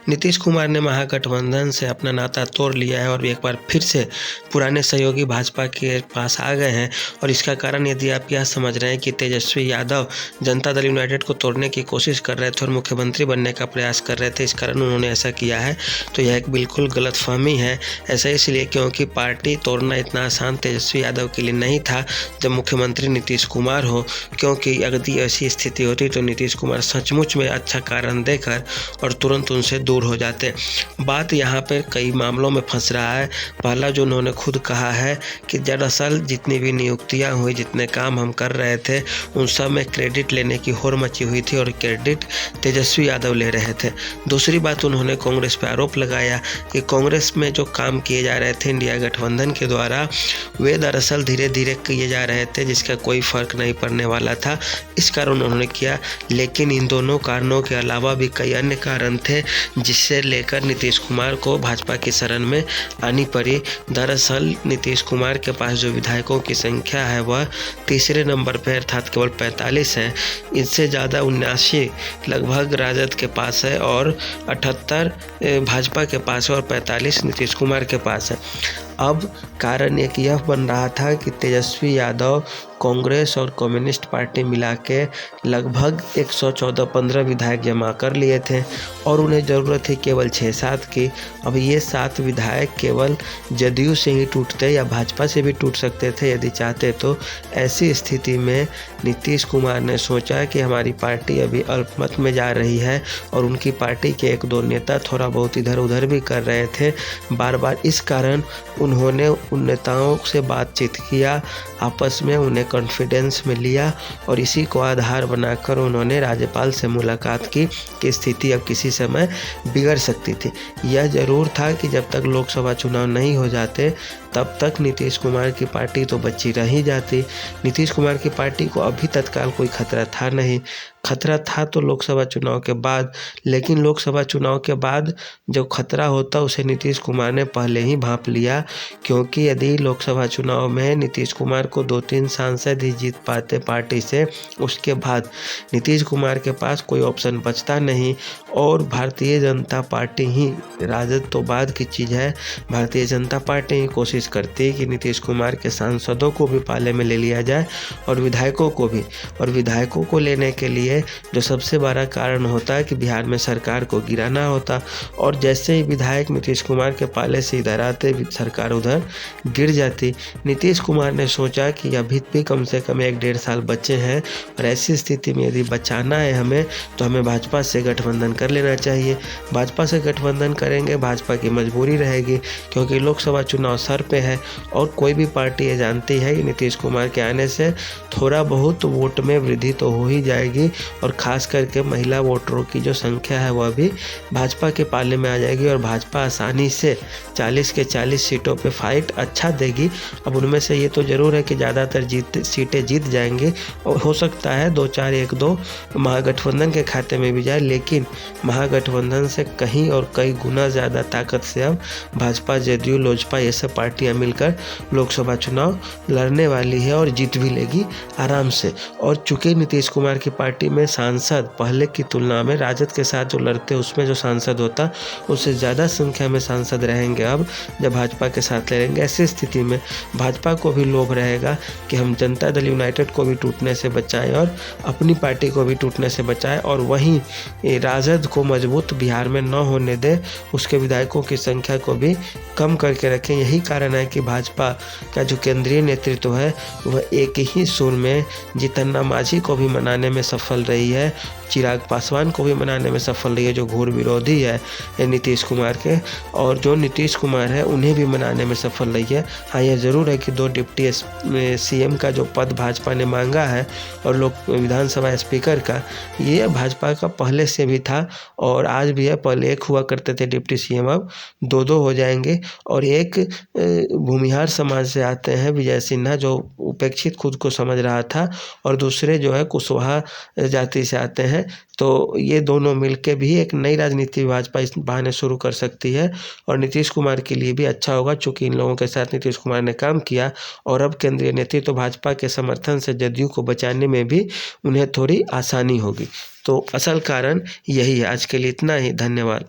नीतीश कुमार ने महागठबंधन से अपना नाता तोड़ लिया है और एक बार फिर से पुराने सहयोगी भाजपा के पास आ गए हैं। और इसका कारण यदि आप यह समझ रहे हैं कि तेजस्वी यादव जनता दल यूनाइटेड को तोड़ने की कोशिश कर रहे थे और मुख्यमंत्री बनने का प्रयास कर रहे थे, इस कारण उन्होंने ऐसा किया है, तो यह एक बिल्कुल गलतफहमी है। ऐसा इसलिए क्योंकि पार्टी तोड़ना इतना आसान तेजस्वी यादव के लिए नहीं था जब मुख्यमंत्री नीतीश कुमार हो, क्योंकि यदि ऐसी स्थिति होती तो नीतीश कुमार सचमुच में अच्छा कारण देकर और तुरंत उनसे दूर हो जाते। बात यहाँ पर कई मामलों में फंस रहा है। पहला जो उन्होंने खुद कहा है कि दरअसल जितनी भी नियुक्तियाँ हुई, जितने काम हम कर रहे थे, उन सब में क्रेडिट लेने की होड़ मची हुई थी और क्रेडिट तेजस्वी यादव ले रहे थे। दूसरी बात उन्होंने कांग्रेस पर आरोप लगाया कि कांग्रेस में जो काम किए जा रहे थे इंडिया गठबंधन के द्वारा, वे दरअसल धीरे धीरे किए जा रहे थे जिसका कोई फर्क नहीं पड़ने वाला था। इस कारण उन्होंने किया, लेकिन इन दोनों कारणों के अलावा भी कई अन्य कारण थे जिससे लेकर नीतीश कुमार को भाजपा की शरण में आनी पड़ी। दरअसल नीतीश कुमार के पास जो विधायकों की संख्या है वह तीसरे नंबर पर अर्थात केवल 45 है। इससे ज़्यादा 79 लगभग राजद के पास है और 78 भाजपा के पास है और 45 नीतीश कुमार के पास है। अब कारण एक यह बन रहा था कि तेजस्वी यादव कांग्रेस और कम्युनिस्ट पार्टी मिला के लगभग 114-15 विधायक जमा कर लिए थे और उन्हें ज़रूरत थी केवल 6-7 की। अब ये 7 विधायक केवल जदयू से ही टूटते या भाजपा से भी टूट सकते थे यदि चाहते तो। ऐसी स्थिति में नीतीश कुमार ने सोचा कि हमारी पार्टी अभी अल्पमत में जा रही है और उनकी पार्टी के 1-2 नेता थोड़ा बहुत इधर उधर भी कर रहे थे बार बार। इस कारण उन्होंने उन नेताओं से बातचीत किया, आपस में उन्हें कॉन्फिडेंस में लिया और इसी को आधार बनाकर उन्होंने राज्यपाल से मुलाकात की कि स्थिति अब किसी समय बिगड़ सकती थी। यह ज़रूर था कि जब तक लोकसभा चुनाव नहीं हो जाते तब तक नीतीश कुमार की पार्टी तो बची रह ही जाती। नीतीश कुमार की पार्टी को अभी तत्काल कोई खतरा था नहीं, खतरा था तो लोकसभा चुनाव के बाद, लेकिन लोकसभा चुनाव के बाद जो खतरा होता उसे नीतीश कुमार ने पहले ही भांप लिया, क्योंकि यदि लोकसभा चुनाव में नीतीश कुमार को 2-3 सांसद ही जीत पाते पार्टी से, उसके बाद नीतीश कुमार के पास कोई ऑप्शन बचता नहीं और भारतीय जनता पार्टी ही, राजद तो बाद की चीज़ है, भारतीय जनता पार्टी ही कोशिश करती है कि नीतीश कुमार के सांसदों को भी पाले में ले लिया जाए और विधायकों को भी। और विधायकों को लेने के लिए जो सबसे बड़ा कारण होता है कि बिहार में सरकार को गिराना होता, और जैसे ही विधायक नीतीश कुमार के पाले से इधर आते सरकार उधर गिर जाती। नीतीश कुमार ने सोचा कि अभी भी कम से कम 1-1.5 साल बचे हैं और ऐसी स्थिति में यदि बचाना है हमें तो हमें भाजपा से गठबंधन कर लेना चाहिए। भाजपा से गठबंधन करेंगे, भाजपा की मजबूरी रहेगी क्योंकि लोकसभा चुनाव सर पे है और कोई भी पार्टी ये जानती है कि नीतीश कुमार के आने से थोड़ा बहुत वोट में वृद्धि तो हो ही जाएगी और ख़ास करके महिला वोटरों की जो संख्या है वह भी भाजपा के पाले में आ जाएगी और भाजपा आसानी से 40 के 40 सीटों पे फाइट अच्छा देगी। अब उनमें से ये तो ज़रूर है कि ज़्यादातर सीटें जीत जाएंगे और हो सकता है 2-4 1-2 महागठबंधन के खाते में भी जाए, लेकिन महागठबंधन से कहीं और कई गुना ज़्यादा ताकत से अब भाजपा, जदयू, लोजपा ये सब पार्टियाँ मिलकर लोकसभा चुनाव लड़ने वाली है और जीत भी लेगी आराम से। और चूँकि नीतीश कुमार की पार्टी में सांसद पहले की तुलना में राजद के साथ जो लड़ते उसमें जो सांसद होता उससे ज़्यादा संख्या में सांसद रहेंगे अब जब भाजपा के साथ लड़ेंगे। ऐसी स्थिति में भाजपा को भी लोभ रहेगा कि हम जनता दल यूनाइटेड को भी टूटने से बचाएं और अपनी पार्टी को भी टूटने से बचाएं और वहीं राजद को मजबूत बिहार में न होने दें, उसके विधायकों की संख्या को भी कम करके रखें। यही कारण है कि भाजपा का जो केंद्रीय नेतृत्व है वह एक ही सुर में जीतन राम मांझी को भी मनाने में सफल रही है, चिराग पासवान को भी मनाने में सफल रही है जो घोर विरोधी है नीतीश कुमार के, और जो नीतीश कुमार है उन्हें भी मनाने में सफल रही है। हाँ, यह ज़रूर है कि 2 डिप्टी सीएम का जो पद भाजपा ने मांगा है और लोक विधानसभा स्पीकर का, ये भाजपा का पहले से भी था और आज भी है। पहले एक हुआ करते थे डिप्टी सीएम, अब 2-2 हो जाएंगे और एक भूमिहार समाज से आते हैं विजय सिन्हा जो उपेक्षित खुद को समझ रहा था, और दूसरे जो है कुशवाहा जाति से आते हैं। तो ये दोनों मिलके भी एक नई राजनीति भाजपा इस बहाने शुरू कर सकती है और नीतीश कुमार के लिए भी अच्छा होगा, चूँकि इन लोगों के साथ नीतीश कुमार ने काम किया और अब केंद्रीय नेतृत्व तो भाजपा के समर्थन से जदयू को बचाने में भी उन्हें थोड़ी आसानी होगी। तो असल कारण यही है। आज के लिए इतना ही, धन्यवाद।